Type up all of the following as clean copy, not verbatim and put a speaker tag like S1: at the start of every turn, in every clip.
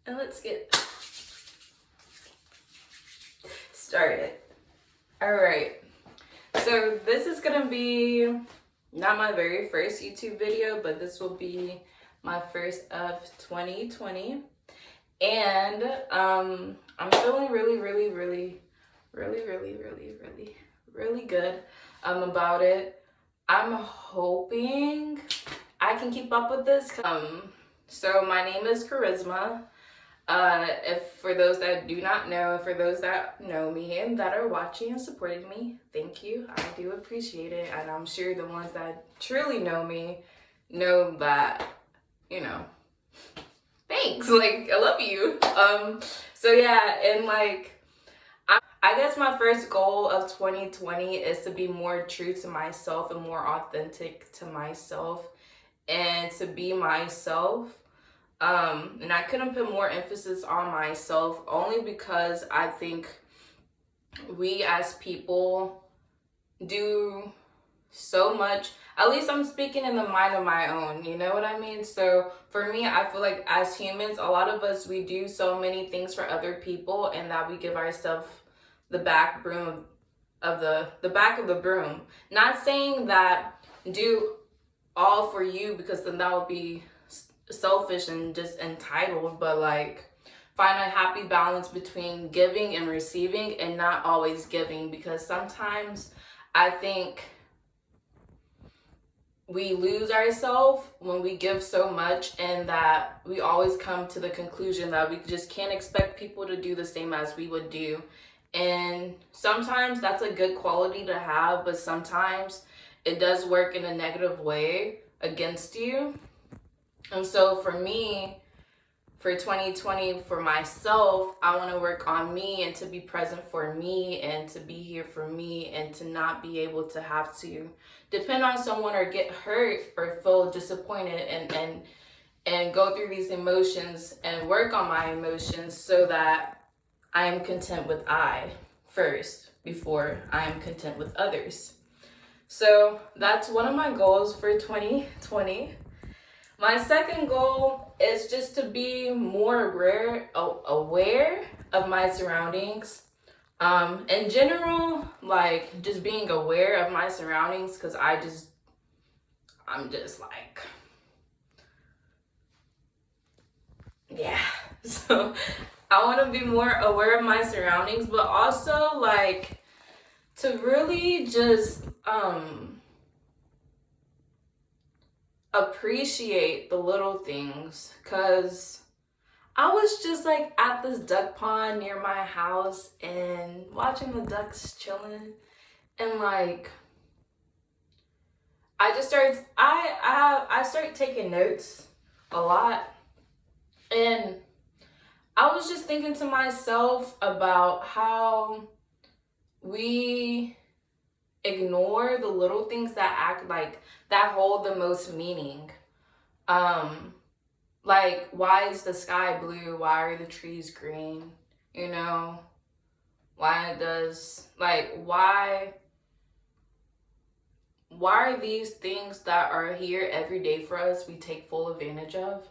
S1: and let's get started. All right, so this is gonna be not my very first YouTube video, but this will be my first of 2020, and I'm feeling really good about it. I'm hoping I can keep up with this. So my name is Charisma. If for those that do not know, for those that know me and that are watching and supporting me, thank you. I do appreciate it, and I'm sure the ones that truly know me know that, you know, thanks. Like, I love you. So yeah, and like, I guess my first goal of 2020 is to be more true to myself and more authentic to myself and to be myself. And I couldn't put more emphasis on myself only because I think we as people do so much. At least I'm speaking in the mind of my own, you know what I mean? So for me, I feel like as humans, a lot of us, we do so many things for other people, and that we give ourselves the back broom of the back of the broom. Not saying that do all for you, because then that would be selfish and just entitled, but like find a happy balance between giving and receiving, and not always giving, because sometimes I think we lose ourselves when we give so much, and that we always come to the conclusion that we just can't expect people to do the same as we would do. And sometimes that's a good quality to have, but sometimes it does work in a negative way against you. And so for me, for 2020, for myself, I want to work on me and to be present for me and to be here for me, and to not be able to have to depend on someone or get hurt or feel disappointed, and go through these emotions and work on my emotions so that I am content with I first before I am content with others. So that's one of my goals for 2020. My second goal is just to be more aware of my surroundings. In general, like just being aware of my surroundings, because I'm just like, yeah. So I want to be more aware of my surroundings, but also like to really just appreciate the little things. Because I was just like at this duck pond near my house and watching the ducks chilling, and like I started taking notes a lot, and I was just thinking to myself about how we ignore the little things that act like that hold the most meaning. Like, why is the sky blue? Why are the trees green? You know, why are these things that are here every day for us we take full advantage of,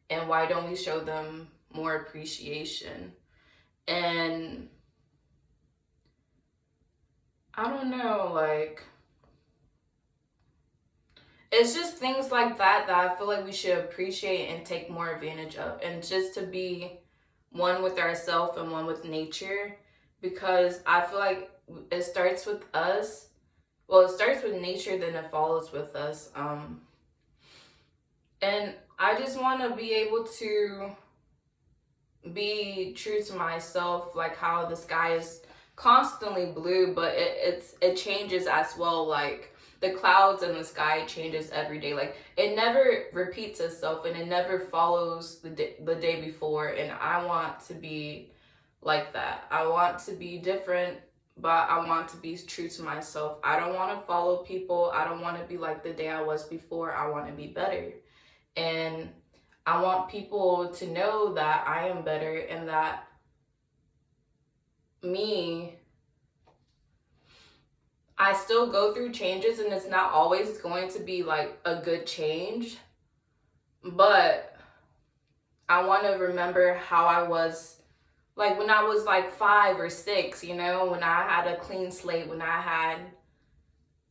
S1: and why don't we show them more appreciation? And I don't know, like, it's just things like that that I feel like we should appreciate and take more advantage of, and just to be one with ourselves and one with nature, because I feel like it starts with us. Well, it starts with nature, then it follows with us. And I just want to be able to be true to myself, like how the sky is constantly blue, but it changes as well. Like the clouds and the sky changes every day. Like it never repeats itself, and it never follows the day before. And I want to be like that. I want to be different, but I want to be true to myself. I don't want to follow people. I don't want to be like the day I was before. I want to be better. And I want people to know that I am better, and that I still go through changes, and it's not always going to be like a good change, but I want to remember how I was like when I was like 5 or 6, you know, when I had a clean slate, when I had,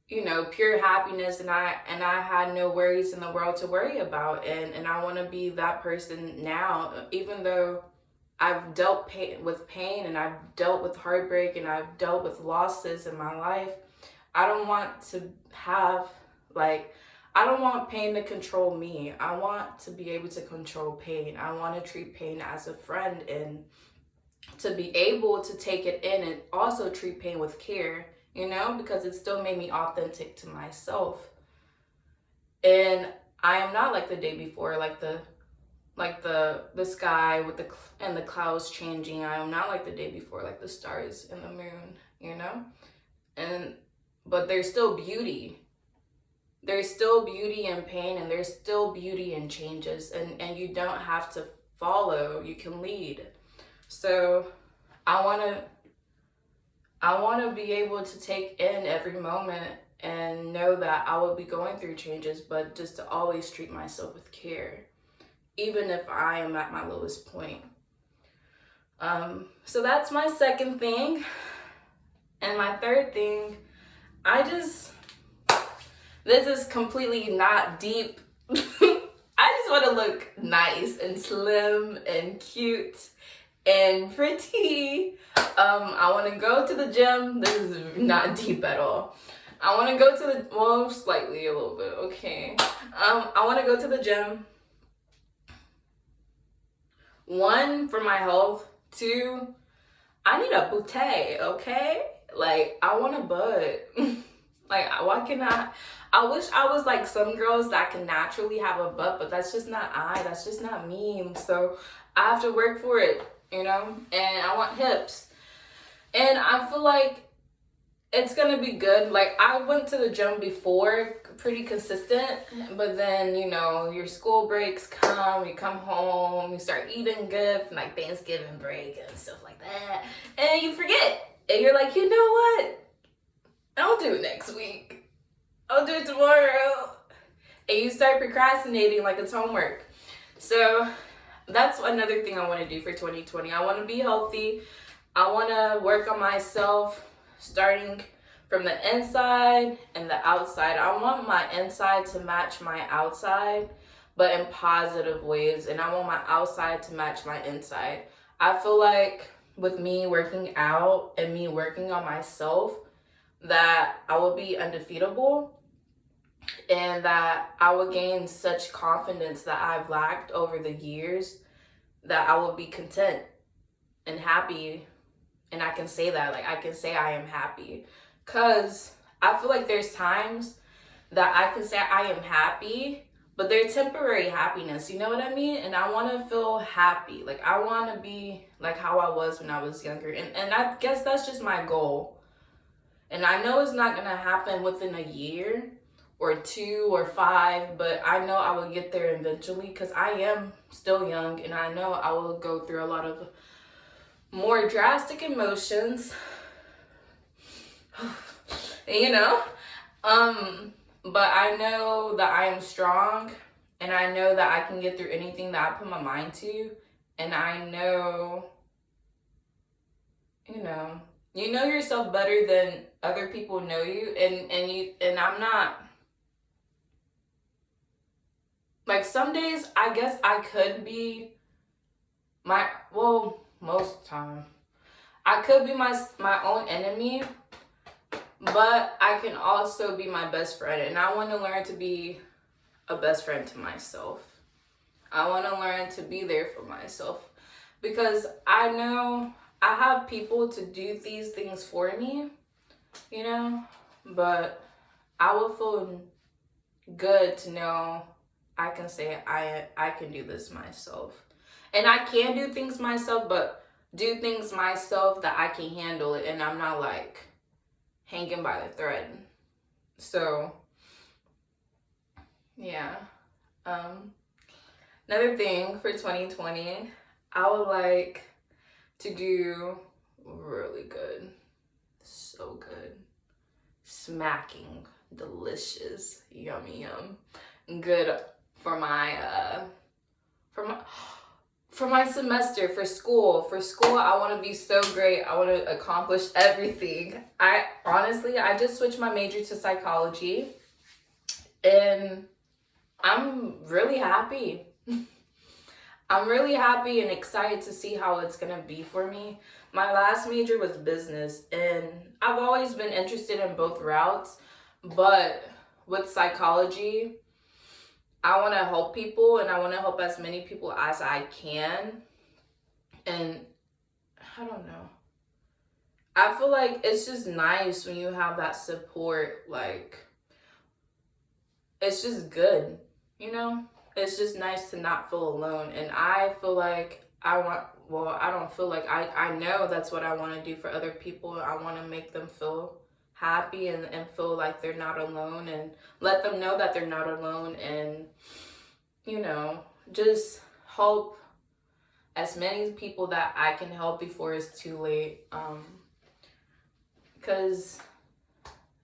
S1: you know, pure happiness, and I had no worries in the world to worry about. And I want to be that person now, even though I've dealt with pain, and I've dealt with heartbreak, and I've dealt with losses in my life. I don't want to have like I don't want pain to control me. I want to be able to control pain. I want to treat pain as a friend, and to be able to take it in and also treat pain with care, you know, because it still made me authentic to myself. And I am not like the day before, like the sky with the clouds changing. I am not like the day before, like the stars and the moon, you know? And but there's still beauty. There's still beauty in pain, and there's still beauty in changes, and you don't have to follow, you can lead. So I want to be able to take in every moment and know that I will be going through changes, but just to always treat myself with care, even if I am at my lowest point. So that's my second thing. And my third thing, this is completely not deep. I just want to look nice and slim and cute and pretty. I want to go to the gym. This is not deep at all. I want to go to the, well, slightly a little bit, okay. I want to go to the gym. 1, for my health. 2, I need a booty, okay? Like, I want a butt. Like, why can I wish I was like some girls that can naturally have a butt, but that's just not that's just not me. So I have to work for it, you know? And I want hips. And I feel like it's gonna be good. Like, I went to the gym before, pretty consistent, but then, you know, your school breaks come, you come home, you start eating good from like Thanksgiving break and stuff like that, and you forget. And you're like, you know what? I'll do it next week. I'll do it tomorrow. And you start procrastinating like it's homework. So that's another thing I want to do for 2020. I want to be healthy. I want to work on myself, starting from the inside and the outside. I want my inside to match my outside, but in positive ways. And I want my outside to match my inside. I feel like with me working out and me working on myself, that I will be undefeatable, and that I will gain such confidence that I've lacked over the years, that I will be content and happy. And I can say that, like, I can say I am happy, because I feel like there's times that I can say I am happy, but they're temporary happiness, you know what I mean? And I want to feel happy. Like, I want to be like how I was when I was younger. And I guess that's just my goal. And I know it's not going to happen within a year or 2 or 5, but I know I will get there eventually, because I am still young, and I know I will go through a lot of more drastic emotions, you know? But I know that I am strong, and I know that I can get through anything that I put my mind to, and I know, you know yourself better than other people know you, and I'm not, like, some days I guess I could be most of the time I could be my own enemy, but I can also be my best friend. And I want to learn to be a best friend to myself. I want to learn to be there for myself, because I know I have people to do these things for me, you know, but I will feel good to know I can say I can do this myself. And I can do things myself, but do things myself that I can handle it, and I'm not like hanging by the thread. So yeah. Another thing for 2020, I would like to do really good, so good, smacking, delicious, yummy, good for my for my semester, for school, I want to be so great. I want to accomplish everything. I just switched my major to psychology, and I'm really happy. I'm really happy and excited to see how it's going to be for me. My last major was business, and I've always been interested in both routes, but with psychology, I want to help people, and I want to help as many people as I can. And I don't know. I feel like it's just nice when you have that support. Like, it's just good, you know? It's just nice to not feel alone. And I feel like I don't feel like, I know that's what I want to do for other people. I want to make them feel happy and feel like they're not alone, and let them know that they're not alone, and, you know, just help as many people that I can help before it's too late. Because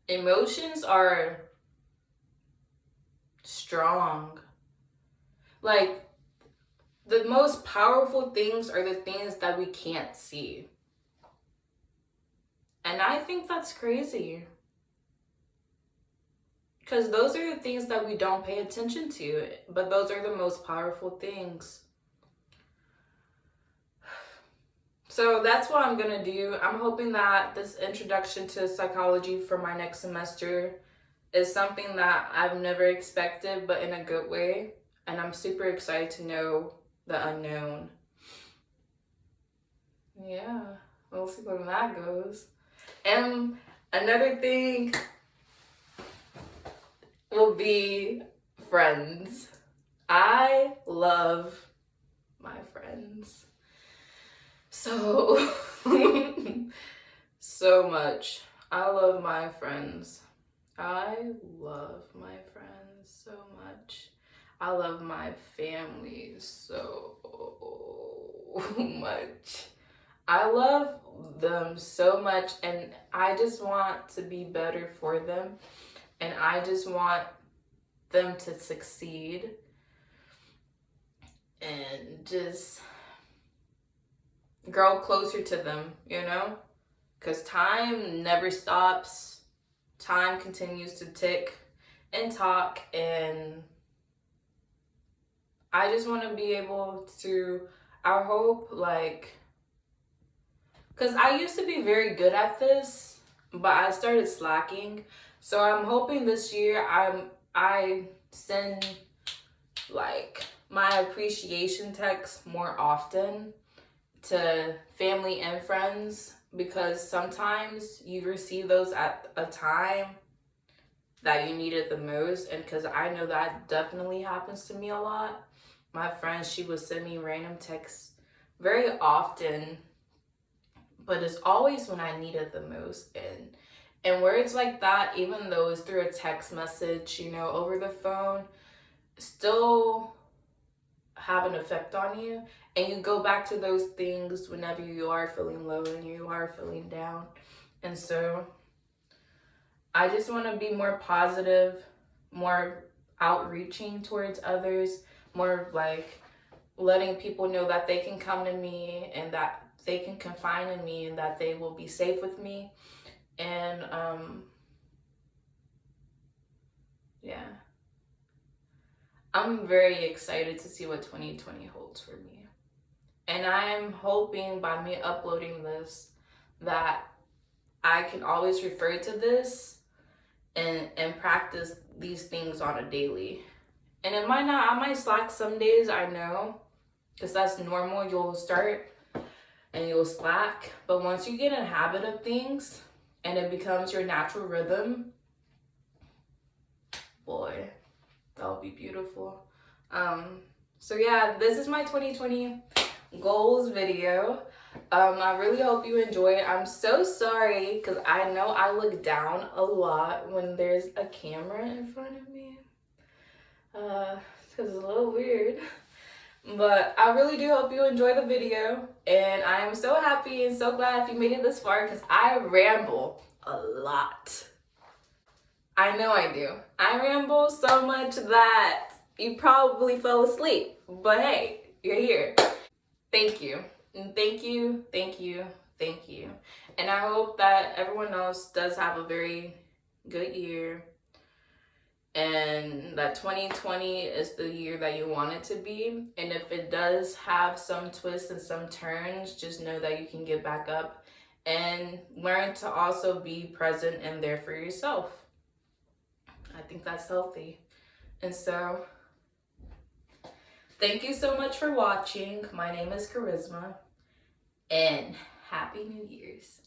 S1: emotions are strong. Like, the most powerful things are the things that we can't see. And I think that's crazy. Because those are the things that we don't pay attention to, but those are the most powerful things. So that's what I'm going to do. I'm hoping that this introduction to psychology for my next semester is something that I've never expected, but in a good way. And I'm super excited to know the unknown. Yeah, we'll see where that goes. And another thing will be friends. I love my friends so so much. I love my friends. I love my friends so much. I love my family so much. I love them so much, and I just want to be better for them, and I just want them to succeed, and just grow closer to them, you know? Because time never stops. Time continues to tick and talk, and I just want to be able to, I hope, like, because I used to be very good at this, but I started slacking. So I'm hoping this year I send, like, my appreciation texts more often to family and friends, because sometimes you receive those at a time that you need it the most. And because I know that definitely happens to me a lot. My friend, she would send me random texts very often, but it's always when I need it the most. And words like that, even though it's through a text message, you know, over the phone, still have an effect on you. And you go back to those things whenever you are feeling low and you are feeling down. And so I just want to be more positive, more outreaching towards others, more like letting people know that they can come to me and that they can confide in me and that they will be safe with me. And yeah, I'm very excited to see what 2020 holds for me. And I'm hoping by me uploading this that I can always refer to this and practice these things on a daily. And it might not, I might slack some days, I know, because that's normal. You'll start and you'll slack. But once you get in a habit of things and it becomes your natural rhythm, boy, that'll be beautiful. So yeah, this is my 2020 goals video. I really hope you enjoy it. I'm so sorry because I know I look down a lot when there's a camera in front of me. It's a little weird. But I really do hope you enjoy the video, and I am so happy and so glad if you made it this far, because I ramble a lot. I know I do. I ramble so much that you probably fell asleep, but hey, you're here. Thank you. And thank you, thank you, thank you. And I hope that everyone else does have a very good year, and that 2020 is the year that you want it to be. And if it does have some twists and some turns, just know that you can get back up and learn to also be present and there for yourself. I think that's healthy. And so, thank you so much for watching. My name is Charisma, and Happy New Year's.